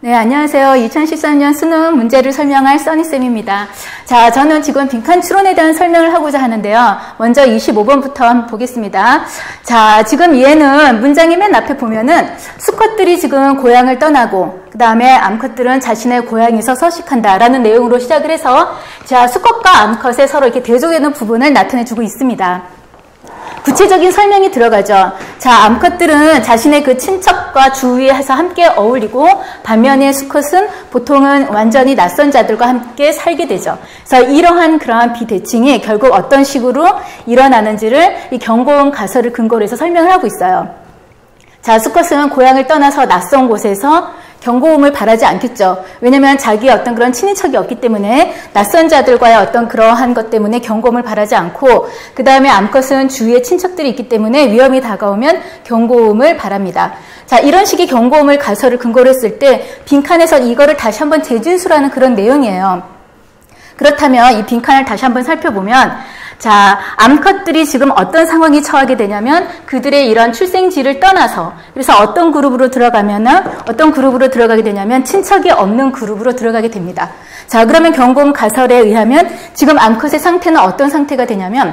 네, 안녕하세요. 2013년 수능 문제를 설명할 써니쌤입니다. 자, 저는 지금 빈칸 추론에 대한 설명을 하고자 하는데요. 먼저 25번부터 한번 보겠습니다. 자, 지금 얘는 문장이 맨 앞에 보면은 수컷들이 지금 고향을 떠나고 그 다음에 암컷들은 자신의 고향에서 서식한다 라는 내용으로 시작을 해서 자, 수컷과 암컷의 서로 이렇게 대조되는 부분을 나타내주고 있습니다. 구체적인 설명이 들어가죠. 자, 암컷들은 자신의 그 친척과 주위에서 함께 어울리고 반면에 수컷은 보통은 완전히 낯선 자들과 함께 살게 되죠. 그래서 이러한 그러한 비대칭이 결국 어떤 식으로 일어나는지를 이 경고음 가설을 근거로 해서 설명을 하고 있어요. 자, 수컷은 고향을 떠나서 낯선 곳에서 경고음을 바라지 않겠죠. 왜냐하면 자기의 어떤 그런 친인척이 없기 때문에 낯선 자들과의 어떤 그러한 것 때문에 경고음을 바라지 않고 그 다음에 암컷은 주위에 친척들이 있기 때문에 위험이 다가오면 경고음을 바랍니다. 자, 이런 식의 경고음을 가설을 근거로 했을 때 빈칸에서 이거를 다시 한번 재진술하는 그런 내용이에요. 그렇다면 이 빈칸을 다시 한번 살펴보면 자, 암컷들이 지금 어떤 상황에 처하게 되냐면 그들의 이런 출생지를 떠나서 그래서 어떤 그룹으로 들어가게 되냐면 친척이 없는 그룹으로 들어가게 됩니다. 자, 그러면 경고음 가설에 의하면 지금 암컷의 상태는 어떤 상태가 되냐면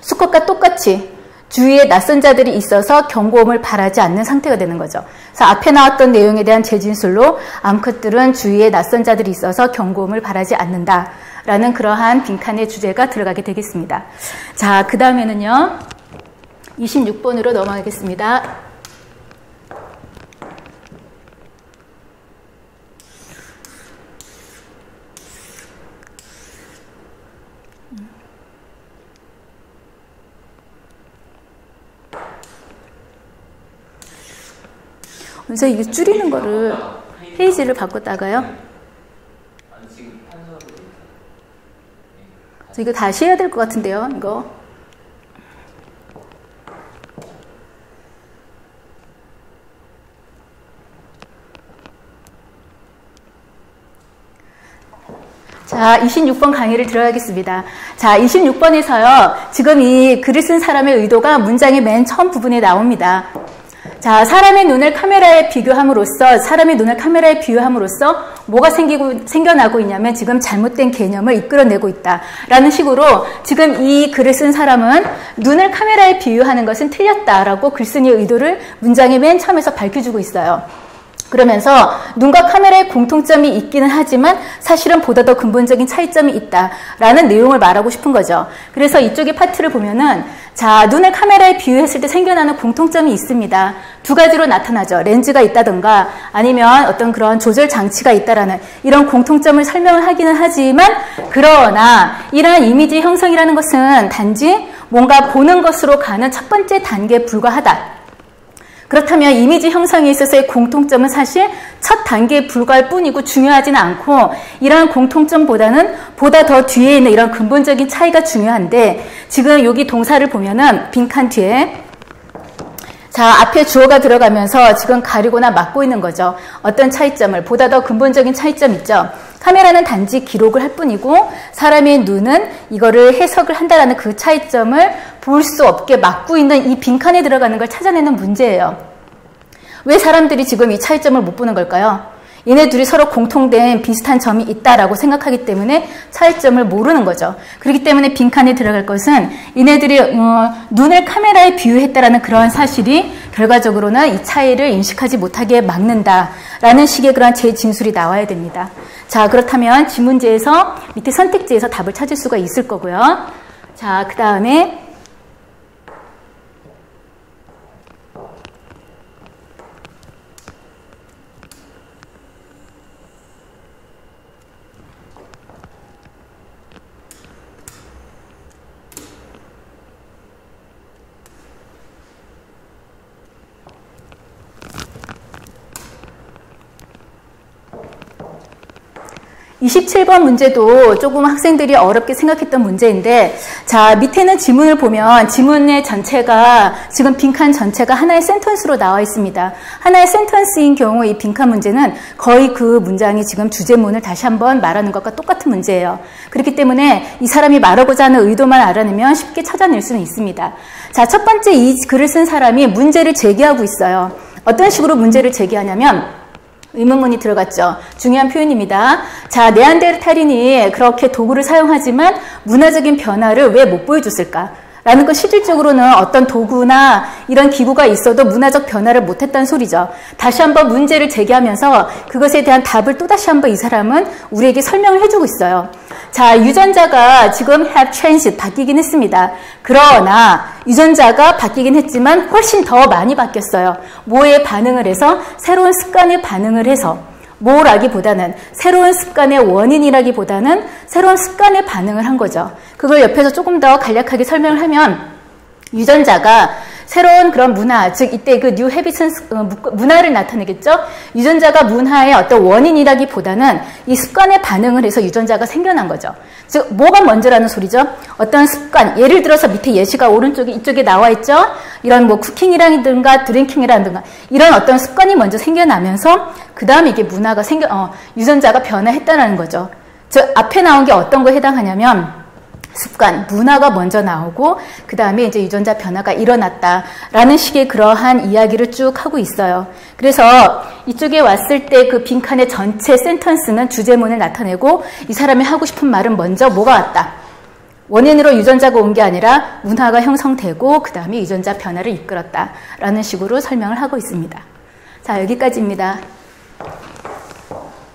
수컷과 똑같이 주위에 낯선 자들이 있어서 경고음을 바라지 않는 상태가 되는 거죠. 그래서 앞에 나왔던 내용에 대한 재진술로 암컷들은 주위에 낯선 자들이 있어서 경고음을 바라지 않는다. 라는 그러한 빈칸의 주제가 들어가게 되겠습니다. 자, 그 다음에는요. 26번으로 넘어가겠습니다. 그래서 이게 줄이는 거를 페이지를 바꿨다가요. 이거 다시 해야 될 것 같은데요, 이거. 자, 26번 강의를 들어가겠습니다. 자, 26번에서요, 지금 이 글을 쓴 사람의 의도가 문장의 맨 처음 부분에 나옵니다. 자, 사람의 눈을 카메라에 비유함으로써 뭐가 생겨나고 있냐면 지금 잘못된 개념을 이끌어내고 있다라는 식으로 지금 이 글을 쓴 사람은 눈을 카메라에 비유하는 것은 틀렸다라고 글쓴이의 의도를 문장의 맨 처음에서 밝혀주고 있어요. 그러면서 눈과 카메라의 공통점이 있기는 하지만 사실은 보다 더 근본적인 차이점이 있다라는 내용을 말하고 싶은 거죠. 그래서 이쪽의 파트를 보면은 자, 눈을 카메라에 비유했을 때 생겨나는 공통점이 있습니다. 두 가지로 나타나죠. 렌즈가 있다던가 아니면 어떤 그런 조절 장치가 있다라는 이런 공통점을 설명을 하기는 하지만 그러나 이러한 이미지 형성이라는 것은 단지 뭔가 보는 것으로 가는 첫 번째 단계에 불과하다. 그렇다면 이미지 형성에 있어서의 공통점은 사실 첫 단계에 불과할 뿐이고 중요하지는 않고 이러한 공통점보다는 보다 더 뒤에 있는 이런 근본적인 차이가 중요한데 지금 여기 동사를 보면은 빈칸 뒤에 자, 앞에 주어가 들어가면서 지금 가리거나 막고 있는 거죠. 어떤 차이점을 보다 더 근본적인 차이점 있죠. 카메라는 단지 기록을 할 뿐이고 사람의 눈은 이거를 해석을 한다라는 그 차이점을 볼 수 없게 막고 있는 이 빈칸에 들어가는 걸 찾아내는 문제예요. 왜 사람들이 지금 이 차이점을 못 보는 걸까요? 얘네 둘이 서로 공통된 비슷한 점이 있다라고 생각하기 때문에 차이점을 모르는 거죠. 그렇기 때문에 빈칸에 들어갈 것은 얘네들이 눈을 카메라에 비유했다라는 그러한 사실이 결과적으로는 이 차이를 인식하지 못하게 막는다라는 식의 그런 재진술이 나와야 됩니다. 자, 그렇다면 지문제에서 밑에 선택지에서 답을 찾을 수가 있을 거고요. 자, 그 다음에 27번 문제도 조금 학생들이 어렵게 생각했던 문제인데 자, 밑에는 지문을 보면 지문의 전체가 지금 빈칸 전체가 하나의 센턴스로 나와 있습니다. 하나의 센턴스인 경우 이 빈칸 문제는 거의 그 문장이 지금 주제문을 다시 한번 말하는 것과 똑같은 문제예요. 그렇기 때문에 이 사람이 말하고자 하는 의도만 알아내면 쉽게 찾아낼 수는 있습니다. 자, 첫 번째 이 글을 쓴 사람이 문제를 제기하고 있어요. 어떤 식으로 문제를 제기하냐면 의문문이 들어갔죠. 중요한 표현입니다. 자, 네안데르탈인이 그렇게 도구를 사용하지만 문화적인 변화를 왜 못 보여줬을까? 라는 건 실질적으로는 어떤 도구나 이런 기구가 있어도 문화적 변화를 못했다는 소리죠. 다시 한번 문제를 제기하면서 그것에 대한 답을 또다시 한번 이 사람은 우리에게 설명을 해주고 있어요. 자, 유전자가 지금 have changed, 바뀌긴 했습니다. 그러나 유전자가 바뀌긴 했지만 훨씬 더 많이 바뀌었어요. 뭐에 반응을 해서? 새로운 습관에 반응을 해서. 뭐라기보다는 새로운 습관의 원인이라기보다는 새로운 습관에 반응을 한 거죠. 그걸 옆에서 조금 더 간략하게 설명을 하면 유전자가 새로운 그런 문화, 즉 이때 그 뉴 헤비슨 문화를 나타내겠죠. 유전자가 문화의 어떤 원인이라기보다는 이 습관에 반응을 해서 유전자가 생겨난 거죠. 즉 뭐가 먼저라는 소리죠. 어떤 습관, 예를 들어서 밑에 예시가 오른쪽에 이쪽에 나와 있죠. 이런 뭐 쿠킹이라든가 드링킹이라든가 이런 어떤 습관이 먼저 생겨나면서 그 다음에 이게 문화가 유전자가 변화했다는 거죠. 즉 앞에 나온 게 어떤 거에 해당하냐면 습관, 문화가 먼저 나오고 그 다음에 이제 유전자 변화가 일어났다라는 식의 그러한 이야기를 쭉 하고 있어요. 그래서 이쪽에 왔을 때 그 빈칸의 전체 센턴스는 주제문을 나타내고 이 사람이 하고 싶은 말은 먼저 뭐가 왔다? 원인으로 유전자가 온 게 아니라 문화가 형성되고 그 다음에 유전자 변화를 이끌었다라는 식으로 설명을 하고 있습니다. 자, 여기까지입니다.